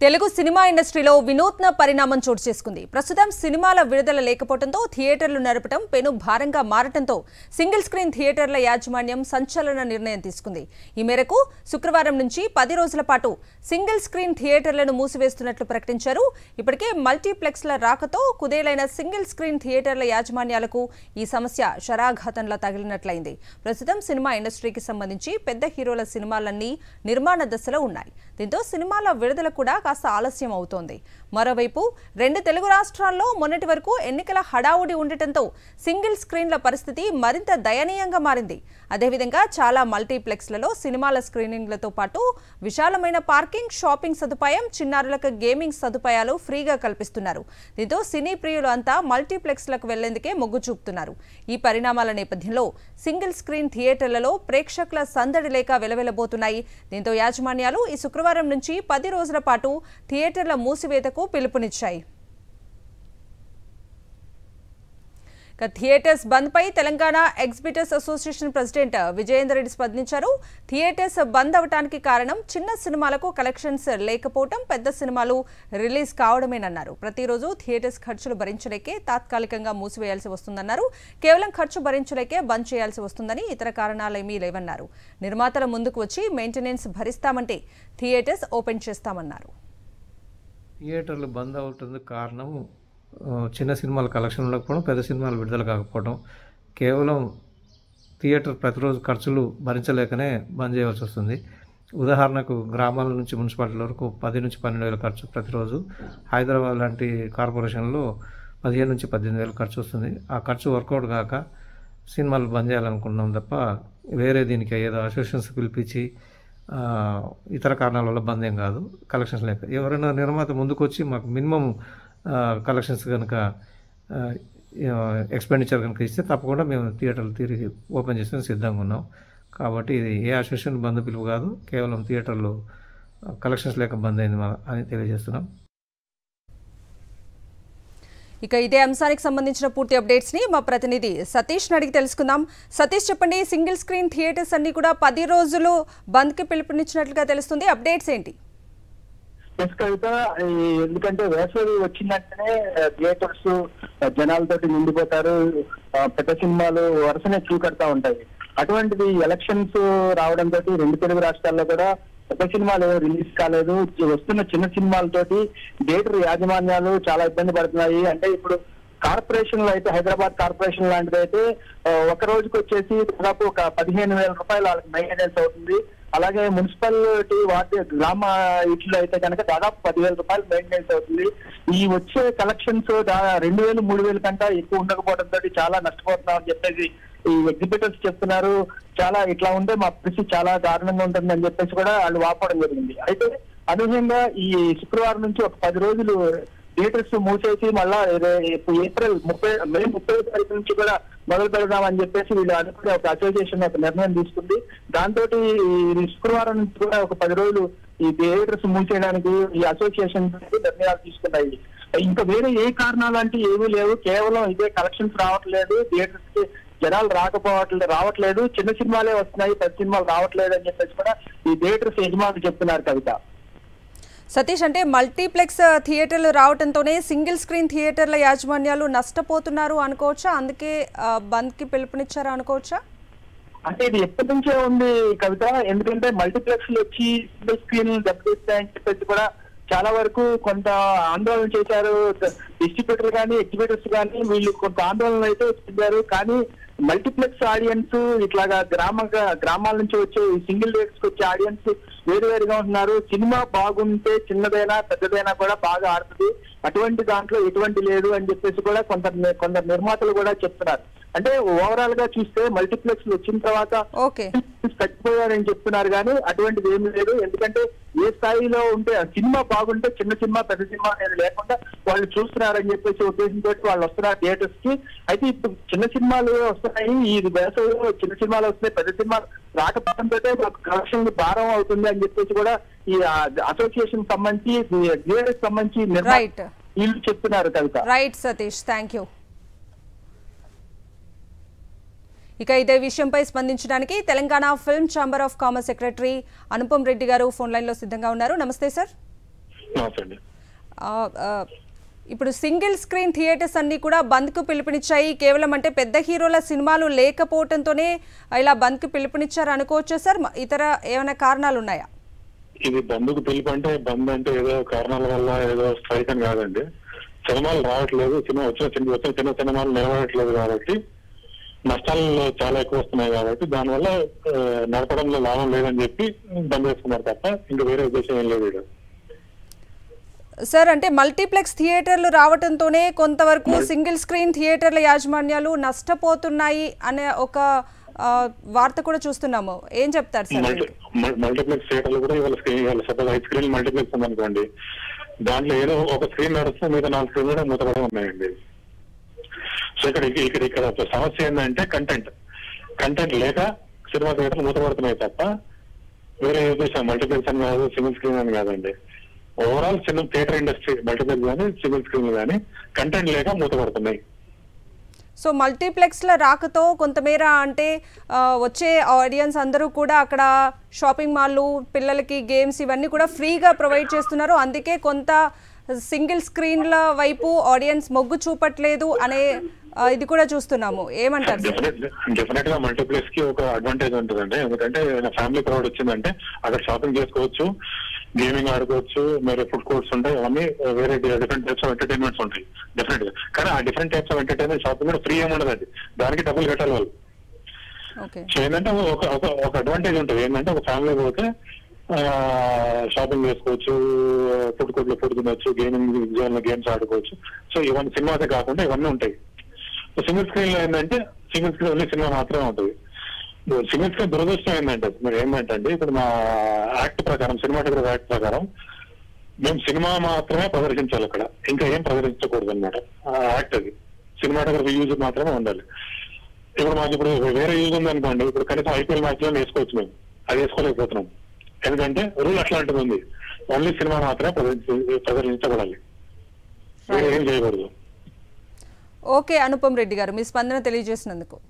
Telugu cinema ఇండస్ట్రీలో వినూత్న పరిణామం చోటు చేసుకుంది. ప్రస్తుతం సినిమాల విడుదల లేకపోవడంతో థియేటర్లు నడపడం పెను భారంగా మారటంతో సింగిల్ స్క్రీన్ థియేటర్ల యాజమాన్యం సంచలన నిర్ణయం తీసుకుంది. ఈ మేరకు శుక్రవారం నుంచి 10 రోజుల పాటు సింగిల్ స్క్రీన్ థియేటర్లను మూసివేస్తున్నట్లు ప్రకటించారు. ఇప్పటికే మల్టీప్లెక్స్ల రాకతో కుదేలైన సింగిల్ స్క్రీన్ థియేటర్ల యాజమాన్యాలకు ఈ సమస్య శరాఘాతంలా తగిలినట్లయింది. ప్రస్తుతం సినిమా ఇండస్ట్రీకి సంబంధించి పెద్ద హీరోల సినిమాలన్నీ నిర్మాణ దశలో ఉన్నాయి. దీంతో సినిమాల విడుదల కూడా కాస్త ఆలస్యం అవుతోంది. మరోవైపు 2 తెలుగు రాష్ట్రాల్లో మొన్నటి వరకు ఎన్నికల హడావుడి ఉండటంతో సింగిల్ స్క్రీన్ల పరిస్థితి మరింత దయనీయంగా మారింది. అదేవిధంగా చాలా మల్టీప్లెక్స్లలో సినిమాల స్క్రీనింగ్లతో పాటు విశాలమైన పార్కింగ్, షాపింగ్ సదుపాయం, చిన్నారులకు గేమింగ్ సదుపాయాలు ఫ్రీగా కల్పిస్తున్నారు. దీంతో సినీ ప్రియులు అంతా మల్టీప్లెక్స్లకు వెళ్లేందుకే మొగ్గు చూపుతున్నారు. ఈ పరిణామాల నేపథ్యంలో సింగిల్ స్క్రీన్ థియేటర్లలో ప్రేక్షకుల సందడి లేక వెలవెలబోతున్నాయి. దీంతో యాజమాన్యాలు ఈ శుక్రవారం నుంచి 10 రోజుల పాటు థియేటర్ల మూసివేతకు పిలుపునిచ్చాయి. థియేటర్స్ బంద్ పై Telangana exhibitors association president Vijayender Reddy స్పందించారు. థియేటర్స్ బంద్ అవడానికి కారణం చిన్న సినిమాలకు కలెక్షన్స్ లేకపోవడం, పెద్ద సినిమాలు రిలీజ్ కావడమేనన్నారు. ప్రతిరోజు థియేటర్స్ ఖర్చులు భరించలేకే తాత్కాలికంగా మూసివేయాల్సి వస్తుందన్నారు. కేవలం ఖర్చు భరించలేకే బంద్ చేయాల్సి వస్తుందని, ఇతర కారణాలేమీ లేవన్నారు. నిర్మాతల ముందుకు వచ్చి మెయింటెనెన్స్ భరిస్తామంటే థియేటర్స్ ఓపెన్ చేస్తామన్నారు. థియేటర్లు బంద్ అవుతుంది కారణం చిన్న సినిమాల కలెక్షన్ ఉండకపోవడం, పెద్ద సినిమాలు విడుదల కాకపోవడం. కేవలం థియేటర్ ప్రతిరోజు ఖర్చులు భరించలేకనే బంద్ చేయవలసి వస్తుంది. ఉదాహరణకు గ్రామాల నుంచి మున్సిపాలిటీల వరకు 10 నుంచి 12 వేల ఖర్చు ప్రతిరోజు. హైదరాబాద్ లాంటి కార్పొరేషన్లో 15 నుంచి 18 వేలు ఖర్చు వస్తుంది. ఆ ఖర్చు వర్కౌట్ కాక సినిమాలు బంద్ చేయాలనుకున్నాం తప్ప వేరే దీనికి ఏదో అసోసియేషన్స్ పిలిపించి ఇతర కారణాల వల్ల బంద్ ఏం కాదు. కలెక్షన్స్ లేక ఎవరైనా నిర్మాత ముందుకు వచ్చి మాకు మినిమం కలెక్షన్స్ కనుక ఎక్స్పెండిచర్ కనుక ఇస్తే తప్పకుండా మేము థియేటర్లు తిరిగి ఓపెన్ చేసిన సిద్ధంగా ఉన్నాం. కాబట్టి ఇది ఏ అసోసియేషన్ బంద్ పిలుపు కాదు, కేవలం థియేటర్లు కలెక్షన్స్ లేక బంద్ అయింది అని తెలియజేస్తున్నాం. ఇక ఇదే అంశానికి సంబంధించిన పూర్తి అప్డేట్స్ ని మా ప్రతినిధి సతీష్ అడిగి తెలుసుకుందాం. సతీష్, చెప్పండి, సింగిల్ స్క్రీన్ థియేటర్స్ అన్ని కూడా 10 రోజులు బంద్ కి పిలుపునిచ్చినట్లుగా తెలుస్తుంది. అప్డేట్స్ ఏంటి? కవిత, ఎందుకంటే వేసవి వచ్చిందంటేనే థియేటర్స్ జనాలతోటి నిండిపోతారు. పెద్ద సినిమాలు వరుసనే క్యూ కడతా ఉంటాయి. అటువంటిది ఎలక్షన్స్ రావడంతో 2 తెలుగు రాష్ట్రాల్లో కూడా పెద్ద సినిమాలు రిలీజ్ కాలేదు. వస్తున్న చిన్న సినిమాలతోటి థియేటర్ యాజమాన్యాలు చాలా ఇబ్బంది పడుతున్నాయి. అంటే ఇప్పుడు కార్పొరేషన్లు అయితే, హైదరాబాద్ కార్పొరేషన్ లాంటిది అయితే ఒక రోజుకి వచ్చేసి దాదాపు ఒక 15,000 రూపాయలు వాళ్ళకి మెయింటెనెన్స్ అవుతుంది. అలాగే మున్సిపాలిటీ వార్డు గ్రామ వీటిలో అయితే కనుక దాదాపు 10,000 రూపాయలు మెయింటెనెన్స్ అవుతుంది. ఈ వచ్చే కలెక్షన్స్ 2,000, 3,000 కంటే ఎక్కువ ఉండకపోవడంతో చాలా నష్టపోతున్నాం అని చెప్పేసి ఈ ఎగ్జిబిటర్స్ చెప్తున్నారు. చాలా ఇట్లా ఉంటే మా పరిస్థితి చాలా దారుణంగా ఉంటుందని చెప్పేసి కూడా వాళ్ళు వాపోవడం జరిగింది. అయితే అనూహ్యంగా ఈ శుక్రవారం నుంచి ఒక 10 రోజులు థియేటర్స్ మూసేసి మళ్ళా ఏప్రిల్ 30 తారీఖు నుంచి కూడా మొదలు పెడదామని చెప్పేసి వీళ్ళు అనుకునే ఒక అసోసియేషన్ ఒక నిర్ణయం తీసుకుంది. దాంతో ఈ శుక్రవారం నుంచి కూడా ఒక 10 రోజులు ఈ థియేటర్స్ మూసేయడానికి ఈ అసోసియేషన్ నిర్ణయాలు తీసుకున్నాయి. ఇంకా వేరే ఏ కారణాలు అంటే ఏమీ లేవు. కేవలం ఇదే కలెక్షన్స్ రావట్లేదు, థియేటర్స్ కి జనాలు రావట్లేదు, చిన్న సినిమాలే వస్తున్నాయి, పెద్ద సినిమాలు రావట్లేదు అని చెప్పేసి కూడా ఈ థియేటర్స్ యజమానులు చెప్తున్నారు. కవిత, సతీష్, అంటే మల్టీప్లెక్స్ థియేటర్లు రావడంతోనే సింగిల్ స్క్రీన్ థియేటర్ల యాజమాన్యాలు నష్టపోతున్నారు అనుకోవచ్చా? అందుకే బంద్ కి పిలుపునిచ్చారా అనుకోవచ్చా? అంటే ఇది ఎప్పటి నుంచే ఉంది కవిత. ఎందుకంటే మల్టీప్లెక్స్ వచ్చి సింగిల్ స్క్రీన్ దెబ్బతీస్తాయని చెప్పేసి కూడా చాలా వరకు కొంత ఆందోళన చేశారు. డిస్ట్రిబ్యూటర్లు కానీ ఎగ్జిబిటర్స్ కానీ వీళ్ళు కొంత ఆందోళన అయితే చెందారు. కానీ మల్టీప్లెక్స్ ఆడియన్స్ ఇట్లాగా గ్రామాల నుంచి వచ్చే సింగిల్ థియేటర్స్ వచ్చే ఆడియన్స్ వేరువేరుగా ఉంటున్నారు. సినిమా బాగుంటే చిన్నదైనా పెద్దదైనా కూడా బాగా ఆడుతుంది. అటువంటి దాంట్లో ఎటువంటి లేదు అని చెప్పేసి కూడా కొందరు నిర్మాతలు కూడా చెప్తున్నారు. అంటే ఓవరాల్ గా చూస్తే మల్టీప్లెక్స్ వచ్చిన తర్వాత తగ్గిపోయారని చెప్తున్నారు. కానీ అటువంటిది ఏమీ లేదు. ఎందుకంటే ఏ స్థాయిలో ఉంటే సినిమా బాగుంటే చిన్న సినిమా పెద్ద సినిమా అనేది లేకుండా వాళ్ళు చూస్తున్నారని చెప్పేసి ఉద్దేశంతో వాళ్ళు వస్తున్నారు థియేటర్స్ కి. అయితే ఇప్పుడు చిన్న సినిమాలు వస్తున్నాయి, ఈ వేసవిలో చిన్న సినిమాలు వస్తున్నాయి, పెద్ద సినిమాలు రాకపోవడంతో మాకు కలెక్షన్ భారం అవుతుంది అని చెప్పేసి కూడా ఈ అసోసియేషన్ సంబంధించి థియేటర్స్ సంబంధించి వీళ్ళు చెప్తున్నారు. Kavitha, right Satish, thank you. ఇక ఇదే విషయంపై స్పందించడానికి Telangana film chamber of commerce secretary Anupam Reddy గారు ఫోన్ లైన్ లో సిద్ధంగా ఉన్నారు. నమస్తే సార్. నమస్తే అండి. ఆ, ఆ, ఇప్పుడు సింగిల్ స్క్రీన్ థియేటర్స్ అన్ని కూడా బంద్కు పిలుపునిచ్చాయి. కేవలం అంటే పెద్ద హీరోల సినిమాలు లేకపోవడంతోనే ఇలా బంద్కు పిలుపునిచ్చారు అనుకోవచ్చా సార్? ఇతర ఏమైనా కారణాలు ఉన్నాయా? ఇది బంద్కు పిలుపు అంటే బంద్ అంటే ఏదో కారణాల వల్ల ఏదో స్ట్రైక్ అని కాదండి. సినిమాలు రావట్లేదు, వచ్చిన చిన్న సినిమాలు నిలబడట్లేదు కాబట్టి నష్టాలు చాలా ఎక్కువ వస్తున్నాయి కాబట్టి దానివల్ల నడపడంలో లాభం లేదని చెప్పి బంద్ చేసుకున్నారు తప్ప ఇంకా వేరే ఉద్దేశం ఏం లేదు. సార్ అంటే మల్టీప్లెక్స్ థియేటర్లు రావడంతోనే కొంతవరకు సింగిల్ స్క్రీన్ థియేటర్ల యాజమాన్యాలు నష్టపోతున్నాయి అనే ఒక వార్త కూడా చూస్తున్నాము. ఏం చెప్తారు సార్? మల్టీప్లెక్స్ థియేటర్లు కూడా ఇవాళ సపోజ్ 5 స్క్రీన్ మల్టీప్లెక్స్ ఉందనుకోండి, దాంట్లో ఏదో ఒక స్క్రీన్ నడుస్తే మిగతా 4 స్క్రీన్ కూడా మూతపడి ఉన్నాయండి. సో ఇక్కడ సమస్య ఏంటంటే కంటెంట్ లేక సినిమా థియేటర్లు మూతపడుతున్నాయి తప్ప వేరే ఉద్దేశం మల్టీప్లెక్స్ అని కాదు, సింగిల్ స్క్రీన్ అని కాదండి. ఓవరాల్ చిన్న థియేటర్ ఇండస్ట్రీ మల్టీప్లెక్స్ కానీ సింగిల్ స్క్రీన్ కానీ కంటెంట్ లేక మూతపడుతున్నాయి. సో మల్టీప్లెక్స్ల రాకతో కొంతమేర అంటే వచ్చే ఆడియన్స్ అందరూ కూడా అక్కడ షాపింగ్ మాల్లు, పిల్లలకి గేమ్స్ ఇవన్నీ కూడా ఫ్రీగా ప్రొవైడ్ చేస్తున్నారు. అందుకే కొంత సింగిల్ స్క్రీన్ల వైపు ఆడియన్స్ మొగ్గు చూపట్లేదు అనే ఇది కూడా చూస్తున్నాము. ఏమంటారు? డెఫినెట్ గా మల్టీప్లెక్స్ కి ఒక అడ్వాంటేజ్ ఉంటుందండి. ఎందుకంటే ఫ్యామిలీ క్రౌడ్ వచ్చిందంటే అక్కడ షాపింగ్ చేసుకోవచ్చు, గేమింగ్ ఆడుకోవచ్చు, మరి ఫుడ్ కోర్ట్స్ ఉంటాయి, అవన్నీ వేరే డిఫరెంట్ టైప్స్ ఆఫ్ ఎంటర్టైన్మెంట్స్ ఉంటాయి డెఫినెట్ గా. కానీ ఆ different types of entertainment shopping కూడా ఫ్రీ ఏమి ఉండదండి, దానికి డబ్బులు కట్టాలి వాళ్ళు. సో ఏంటంటే ఒక అడ్వాంటేజ్ ఉంటుంది ఏంటంటే ఒక ఫ్యామిలీ పోతే షాపింగ్ చేసుకోవచ్చు, ఫుడ్ కోర్ట్ లో ఫుడ్ తినొచ్చు, గేమింగ్ జోన్ లో గేమ్స్ ఆడుకోవచ్చు. సో ఇవన్నీ సినిమాసే కాకుండా ఇవన్నీ ఉంటాయి. సో సింగిల్ స్క్రీన్ లో ఏంటంటే సింగిల్ స్క్రీన్ ఓన్లీ సినిమా మాత్రమే ఉంటుంది. సింగిల్ స్క్రీన్ దురదృష్టం ఏంటంటే మీరు ఏమంటే ఇప్పుడు మా యాక్ట్ ప్రకారం, సినిమాటోగ్రఫీ యాక్ట్ ప్రకారం మేము సినిమా మాత్రమే ప్రదర్శించాలి అక్కడ, ఇంకా ఏం ప్రదర్శించకూడదు అనమాట. యాక్ట్ అది సినిమాటోగ్రఫీ యూజ్ మాత్రమే ఉండాలి. ఇప్పుడు మాకు వేరే యూజ్ ఉందనుకోండి, ఇప్పుడు కనీసం ఐపీఎల్ మ్యాచ్ లో వేసుకోవచ్చు, మేము అది వేసుకోలేకపోతున్నాం. ఎందుకంటే రూల్ అట్లాంటిది ఉంది, ఓన్లీ సినిమా మాత్రమే ప్రదర్శించబడాలి, ఏం చేయకూడదు. ఓకే అనుపమ్ రెడ్డి గారు, మీ స్పందన తెలియజేసినందుకు.